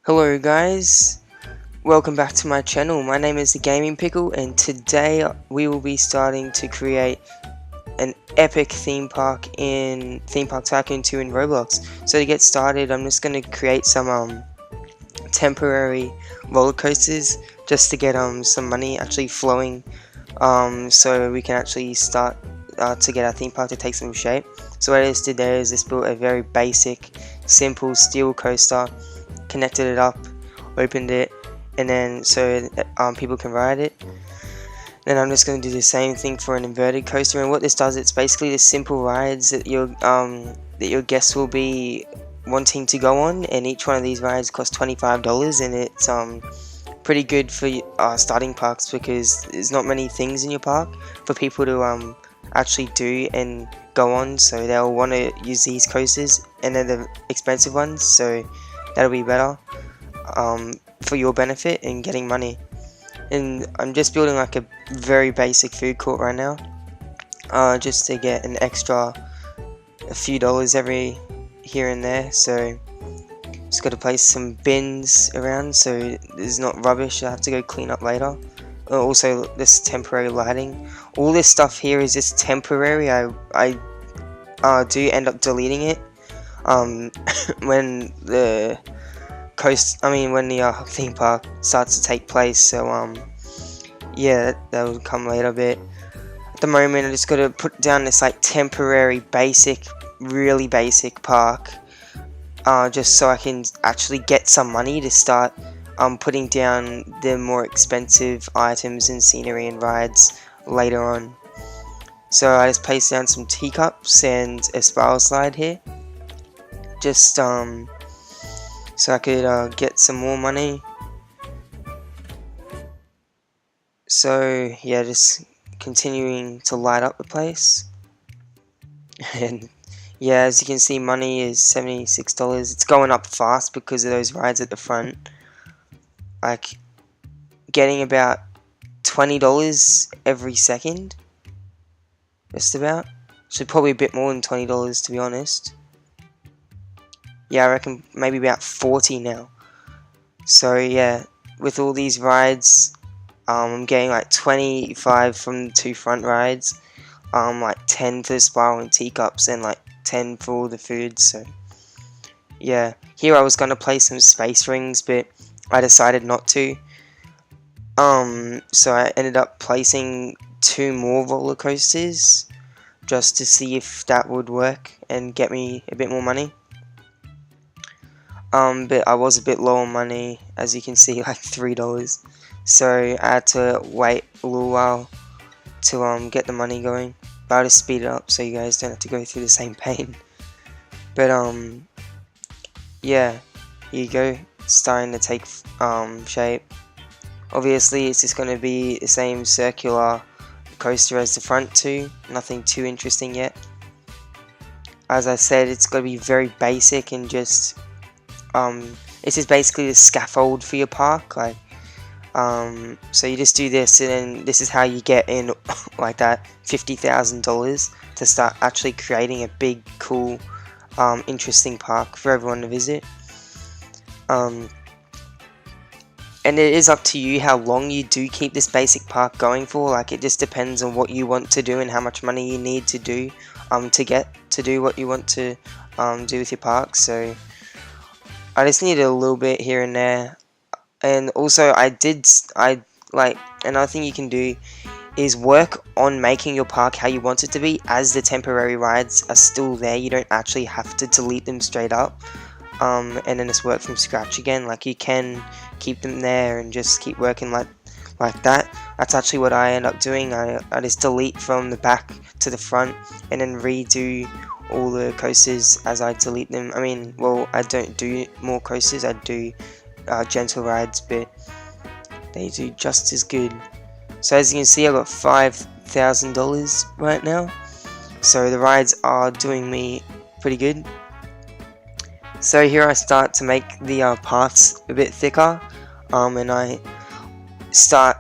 Hello guys, welcome back to my channel. My name is the Gaming Pickle and today we will be starting to create an epic theme park in Theme Park Tycoon 2 in Roblox. So to get started, I'm just going to create some temporary roller coasters just to get some money actually flowing, so we can actually start to get our theme park to take some shape. So what I just did there is just built a very basic, simple steel coaster, connected it up, opened it, and then so people can ride it. Then I'm just going to do the same thing for an inverted coaster, and what this does, it's basically the simple rides that your guests will be wanting to go on, and each one of these rides costs $25, and it's pretty good for starting parks because there's not many things in your park for people to actually do and go on, so they'll want to use these coasters, and they're the expensive ones, so that'll be better for your benefit and getting money. And I'm just building like a very basic food court right now, just to get an extra a few dollars every here and there. So just got to place some bins around so there's not rubbish I have to go clean up later. Also this temporary lighting, all this stuff here is just temporary. I do end up deleting it when the theme park starts to take place. So yeah, that will come later. But at the moment I just got to put down this like temporary basic, really basic park, just so I can actually get some money to start putting down the more expensive items and scenery and rides later on. So I just placed down some teacups and a spiral slide here, just so I could get some more money. So yeah, just continuing to light up the place. And yeah, as you can see, money is $76. It's going up fast because of those rides at the front. Like getting about $20 every second, just about. So probably a bit more than $20 to be honest. Yeah, I reckon maybe about 40 now. So yeah, with all these rides, I'm getting like 25 from the two front rides, like 10 for the spiral and teacups, and like 10 for all the food. So yeah, here I was gonna play some space rings, but I decided not to. So I ended up placing 2 more roller coasters just to see if that would work and get me a bit more money. But I was a bit low on money, as you can see, like $3. So I had to wait a little while to get the money going. But I'll just speed it up so you guys don't have to go through the same pain. But yeah, here you go. It's starting to take shape. Obviously, it's just going to be the same circular coaster as the front two. Nothing too interesting yet. As I said, it's got to be very basic and just this is basically the scaffold for your park. Like so you just do this, and then this is how you get in like that $50,000 to start actually creating a big, cool, interesting park for everyone to visit. And it is up to you how long you do keep this basic park going for. Like, it just depends on what you want to do and how much money you need to do to get to do what you want to do with your park. So I just needed a little bit here and there. And also another thing you can do is work on making your park how you want it to be, as the temporary rides are still there. You don't actually have to delete them straight up and then just work from scratch again. Like, you can keep them there and just keep working like that. That's actually what I end up doing. I just delete from the back to the front and then redo all the coasters as I delete them. I mean, well, I don't do more coasters, I do gentle rides, but they do just as good. So as you can see, I got $5,000 right now, so the rides are doing me pretty good. So here I start to make the paths a bit thicker, and I start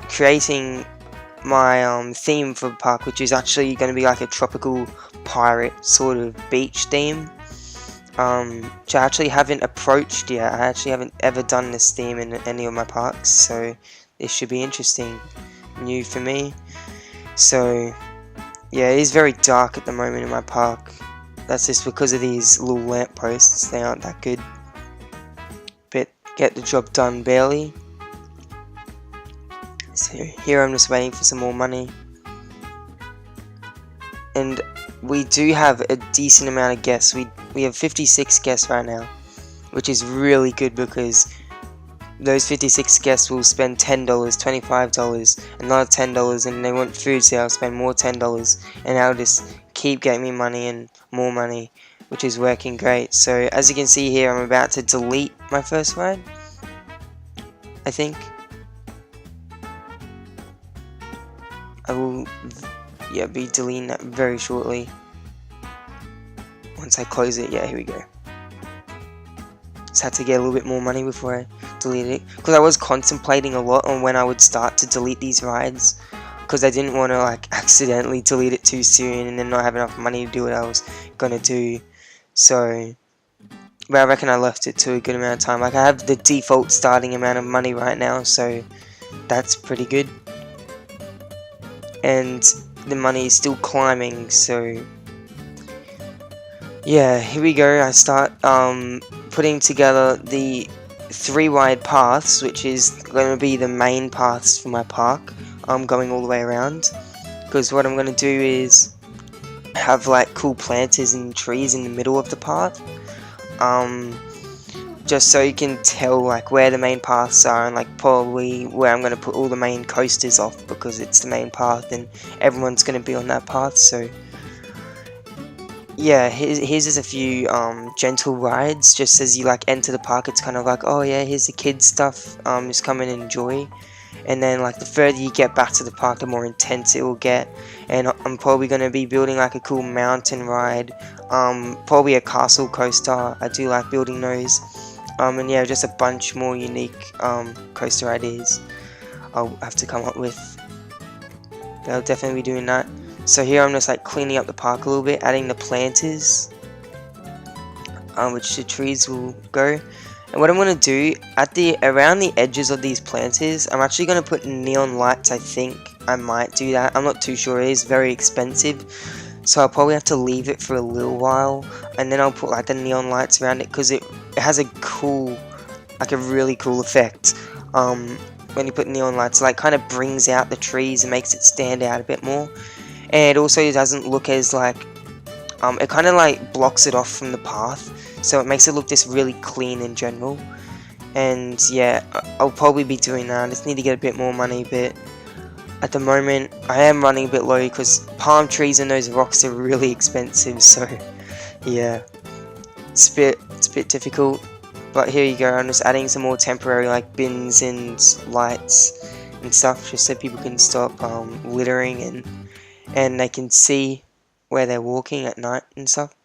creating my theme for the park, which is actually going to be like a tropical pirate sort of beach theme. which I actually haven't approached yet. I actually haven't ever done this theme in any of my parks, so this should be interesting, new for me. So yeah, it is very dark at the moment in my park. That's just because of these little lampposts. They aren't that good, but get the job done barely. So here I'm just waiting for some more money. And we do have a decent amount of guests. We have 56 guests right now, which is really good because those 56 guests will spend $10, $25, another $10, and they want food, so I'll spend more $10, and I'll just keep getting me money and more money, which is working great. So as you can see here, I'm about to delete my first ride, I think. I will, yeah, be deleting that very shortly. Once I close it, yeah, here we go. Just had to get a little bit more money before I delete it, because I was contemplating a lot on when I would start to delete these rides, because I didn't want to like accidentally delete it too soon and then not have enough money to do what I was gonna do. So, but I reckon I left it to a good amount of time. Like I have the default starting amount of money right now, so that's pretty good. And the money is still climbing, so yeah, here we go. I start putting together the 3 wide paths, which is going to be the main paths for my park. I'm going all the way around, because what I'm going to do is have like cool planters and trees in the middle of the path, just so you can tell like where the main paths are, and like probably where I'm going to put all the main coasters off, because it's the main path and everyone's going to be on that path. So yeah, here's just a few gentle rides, just as you like enter the park. It's kind of like, oh yeah, here's the kids stuff, just come and enjoy. And then like the further you get back to the park, the more intense it will get. And I'm probably going to be building like a cool mountain ride, probably a castle coaster. I do like building those, and yeah, just a bunch more unique coaster ideas I'll have to come up with. I'll definitely be doing that. So here I'm just like cleaning up the park a little bit, adding the planters, which the trees will go. And what I'm going to do, around the edges of these planters, I'm actually going to put neon lights. I think I might do that. I'm not too sure. It is very expensive, so I'll probably have to leave it for a little while, and then I'll put like the neon lights around it, because it has a cool, like a really cool effect. When you put neon lights, like kind of brings out the trees and makes it stand out a bit more. And it also doesn't look as like, it kind of like blocks it off from the path, so it makes it look just really clean in general. And yeah, I'll probably be doing that. I just need to get a bit more money, but at the moment I am running a bit low, because palm trees and those rocks are really expensive. So yeah, it's a bit difficult. But here you go, I'm just adding some more temporary like bins and lights and stuff, just so people can stop littering, and they can see where they're walking at night and stuff.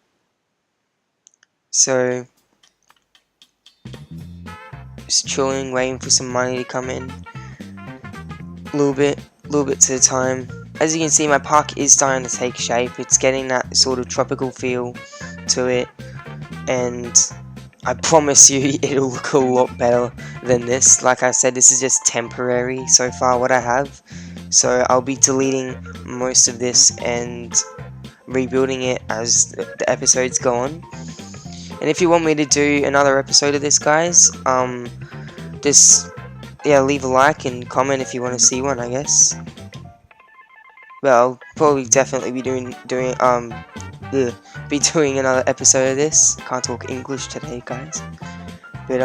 So just chilling, waiting for some money to come in. A little bit to a time. As you can see, my park is starting to take shape. It's getting that sort of tropical feel to it, and I promise you it'll look a lot better than this. Like I said, this is just temporary so far what I have. So I'll be deleting most of this and rebuilding it as the episodes go on. And if you want me to do another episode of this, guys, just leave a like and comment if you want to see one, I guess. Well, I'll probably definitely be doing another episode of this. Can't talk English today, guys. But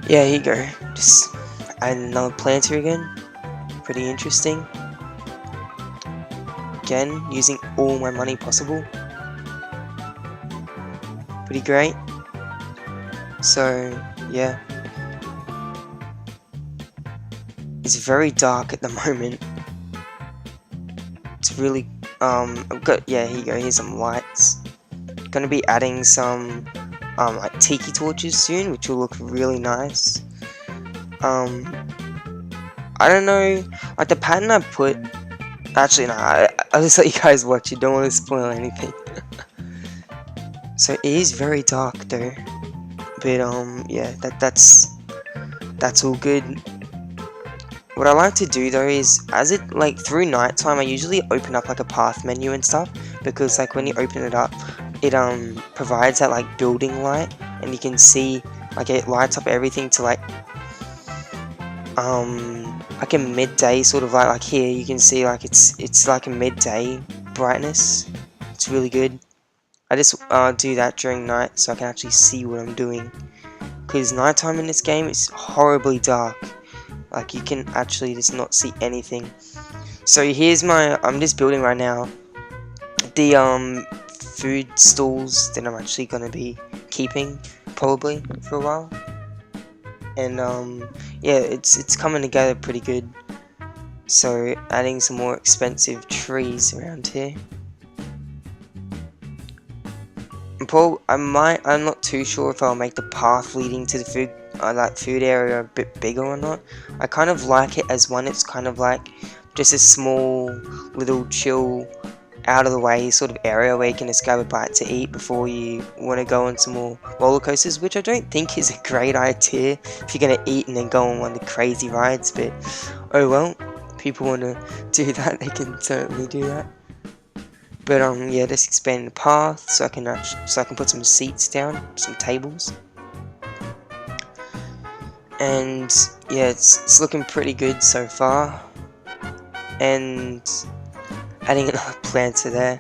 yeah, here you go. Just add another planter again. Pretty interesting. Again, using all my money possible. Pretty great. So yeah, it's very dark at the moment. It's really here you go. Here's some lights. Gonna be adding some like Tiki Torches soon, which will look really nice. I don't know, like the pattern I put. Actually, no. I'll just let you guys watch it. Don't want to spoil anything. So it is very dark though, but yeah, that's all good. What I like to do though is, as it like through nighttime, I usually open up like a path menu and stuff, because like when you open it up, it provides that like building light, and you can see like it lights up everything to like a midday sort of light. Like here you can see like it's like a midday brightness. It's really good. I just do that during night so I can actually see what I'm doing, because nighttime in this game is horribly dark. Like you can actually just not see anything. So here's I'm just building right now the food stalls that I'm actually gonna be keeping probably for a while. And yeah, it's coming together pretty good. So adding some more expensive trees around here. I'm not too sure if I'll make the path leading to the food area a bit bigger or not. I kind of like it as one. It's kind of like just a small little chill, out of the way sort of area where you can just grab a bite to eat before you want to go on some more roller coasters, which I don't think is a great idea if you're gonna eat and then go on one of the crazy rides. But oh well, people want to do that, they can certainly do that. But yeah, just expand the path so I can put some seats down, some tables. And yeah, it's looking pretty good so far. And adding another planter there,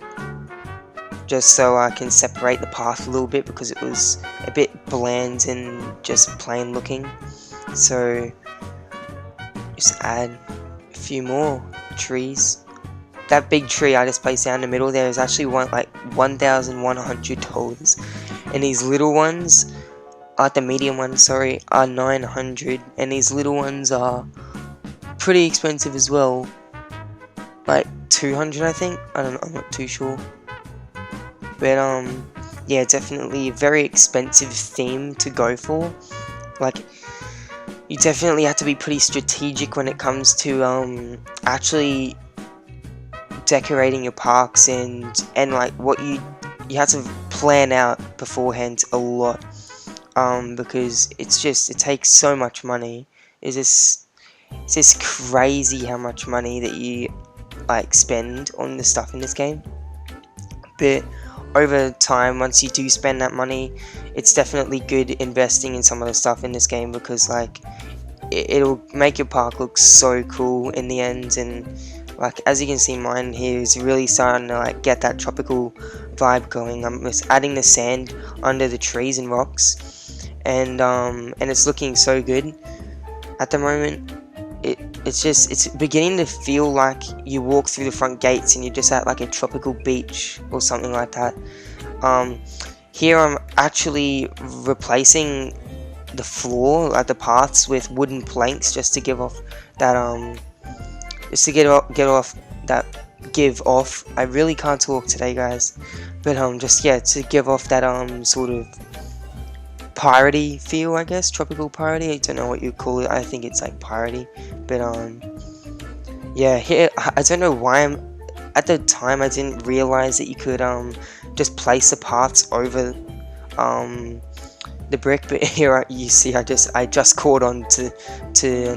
just so I can separate the path a little bit, because it was a bit bland and just plain looking. So just add a few more trees. That big tree I just placed down in the middle there is actually $1,100, and these little ones, the medium ones, sorry, are 900, and these little ones are pretty expensive as well, like 200 I think. I'm not too sure, but yeah, definitely a very expensive theme to go for. Like you definitely have to be pretty strategic when it comes to actually decorating your parks, and like what you have to plan out beforehand a lot, because it takes so much money. It's just crazy how much money that you like spend on the stuff in this game. But over time, once you do spend that money, it's definitely good investing in some of the stuff in this game, because like it'll make your park look so cool in the end. And like as you can see, mine here is really starting to like get that tropical vibe going. I'm just adding the sand under the trees and rocks, and it's looking so good at the moment. It's beginning to feel like you walk through the front gates and you're just at like a tropical beach or something like that. Here I'm actually replacing the floor, like the paths, with wooden planks, just to give off that give off. I really can't talk today, guys, but just yeah, to give off that sort of piratey feel, I guess, tropical piratey. I don't know what you call it. I think it's like piratey, but yeah, here I don't know why at the time I didn't realize that you could just place the paths over the brick, but here you see I just caught on to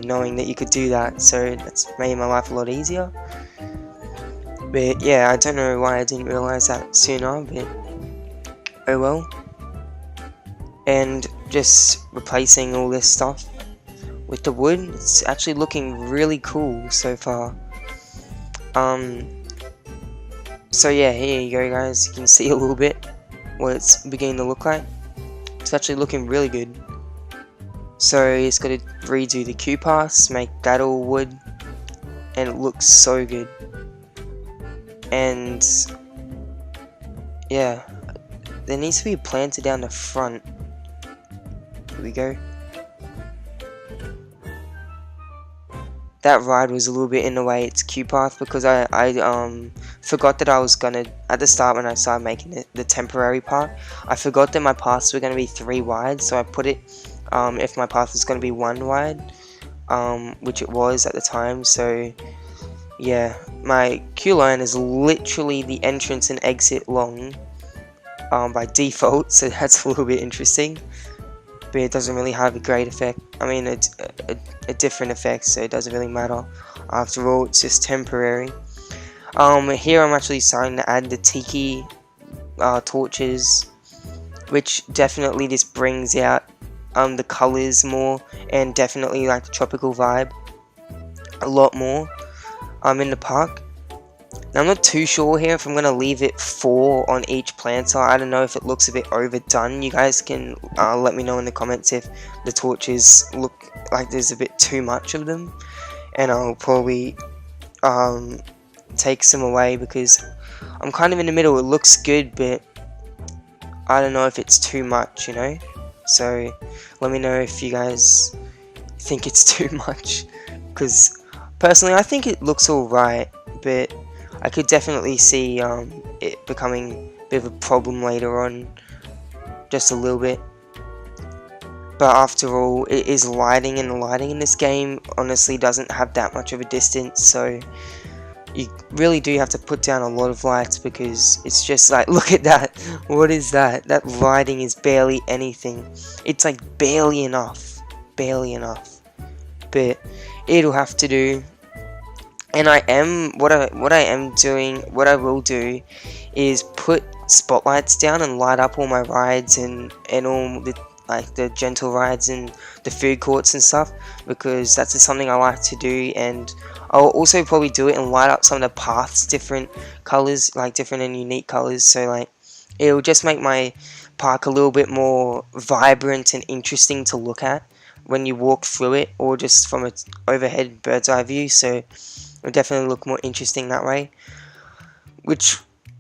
knowing that you could do that, so that's made my life a lot easier. But yeah, I don't know why I didn't realize that sooner, but oh well. And just replacing all this stuff with the wood, it's actually looking really cool so far. So yeah, here you go, guys. You can see a little bit what it's beginning to look like. It's actually looking really good. So it's got to redo the queue paths, make that all wood, and it looks so good. And yeah, there needs to be a planter down the front. Here we go. That ride was a little bit in the way its queue path, because I forgot that I was gonna, at the start when I started making the temporary park, I forgot that my paths were gonna be 3 wide, so I put it if my path was gonna be 1 wide, which it was at the time. So yeah, my queue line is literally the entrance and exit long. by default, so that's a little bit interesting. But it doesn't really have a great effect. I mean, it's a different effect, so it doesn't really matter. After all, it's just temporary. Here I'm actually starting to add the Tiki Torches, which definitely just brings out the colors more, and definitely like the tropical vibe a lot more in the park. Now, I'm not too sure here if I'm going to leave it 4 on each planter. I don't know if it looks a bit overdone. You guys can let me know in the comments if the torches look like there's a bit too much of them, and I'll probably take some away, because I'm kind of in the middle. It looks good, but I don't know if it's too much, you know. So let me know if you guys think it's too much, because personally I think it looks alright, but I could definitely see it becoming a bit of a problem later on, just a little bit. But after all, it is lighting, and the lighting in this game honestly doesn't have that much of a distance, so you really do have to put down a lot of lights, because it's just like, look at that, what is that? That lighting is barely anything. It's like barely enough, but it'll have to do. And what I will do is put spotlights down and light up all my rides and all the like the gentle rides and the food courts and stuff, because that's just something I like to do. And I'll also probably do it and light up some of the paths different colors, like different and unique colors, so like it'll just make my park a little bit more vibrant and interesting to look at when you walk through it, or just from an overhead bird's eye view. So it'll definitely look more interesting that way, which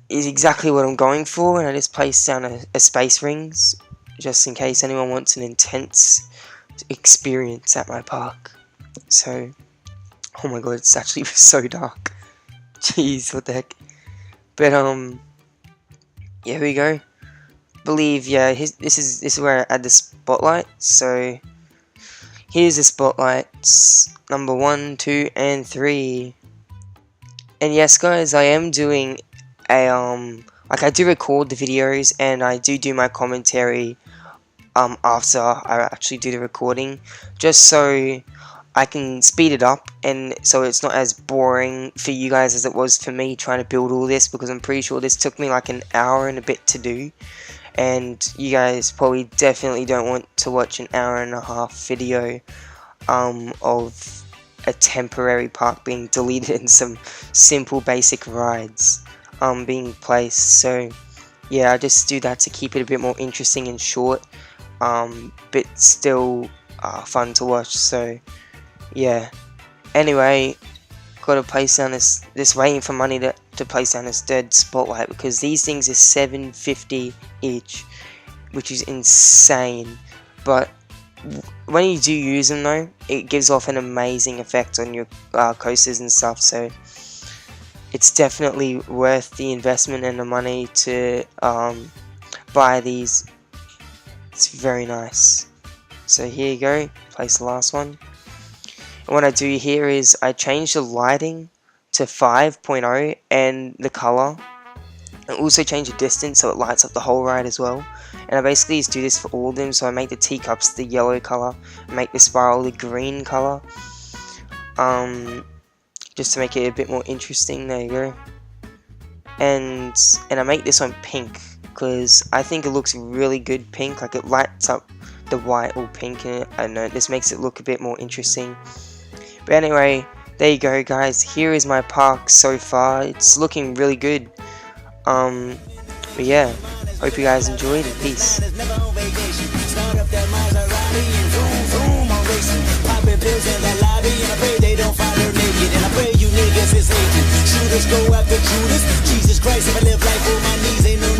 is exactly what I'm going for. And I just placed down a space rings, just in case anyone wants an intense experience at my park. So, oh my god, it's actually so dark. Jeez, what the heck. But yeah, here we go. Believe, yeah, this is where I add the spotlight. So here's the spotlights, number 1, 2, and 3. And yes, guys, I am doing a like, I do record the videos, and I do my commentary after I actually do the recording, just so I can speed it up, and so it's not as boring for you guys as it was for me trying to build all this, because I'm pretty sure this took me like an hour and a bit to do, and you guys probably definitely don't want to watch an hour and a half video of a temporary park being deleted and some simple basic rides being placed. So yeah, I just do that to keep it a bit more interesting and short, but still fun to watch. So yeah, anyway, gotta place down this waiting for money to place down this dead spotlight, because these things are $7.50 each, which is insane. But when you do use them though, it gives off an amazing effect on your coasters and stuff, so it's definitely worth the investment and the money to buy these. It's very nice. So here you go, place the last one. And what I do here is I change the lighting to 5.0 and the color, and also change the distance so it lights up the whole ride as well. And I basically just do this for all of them. So I make the teacups the yellow color, make the spiral the green color, just to make it a bit more interesting. There you go. And I make this one pink, because I think it looks really good pink. Like, it lights up the white or pink, and I don't know, this makes it look a bit more interesting. But anyway, there you go, guys. Here is my park so far. It's looking really good. But yeah, hope you guys enjoyed it. Peace. Shooters go after Judas. Jesus Christ, if I live life on my knees, ain't no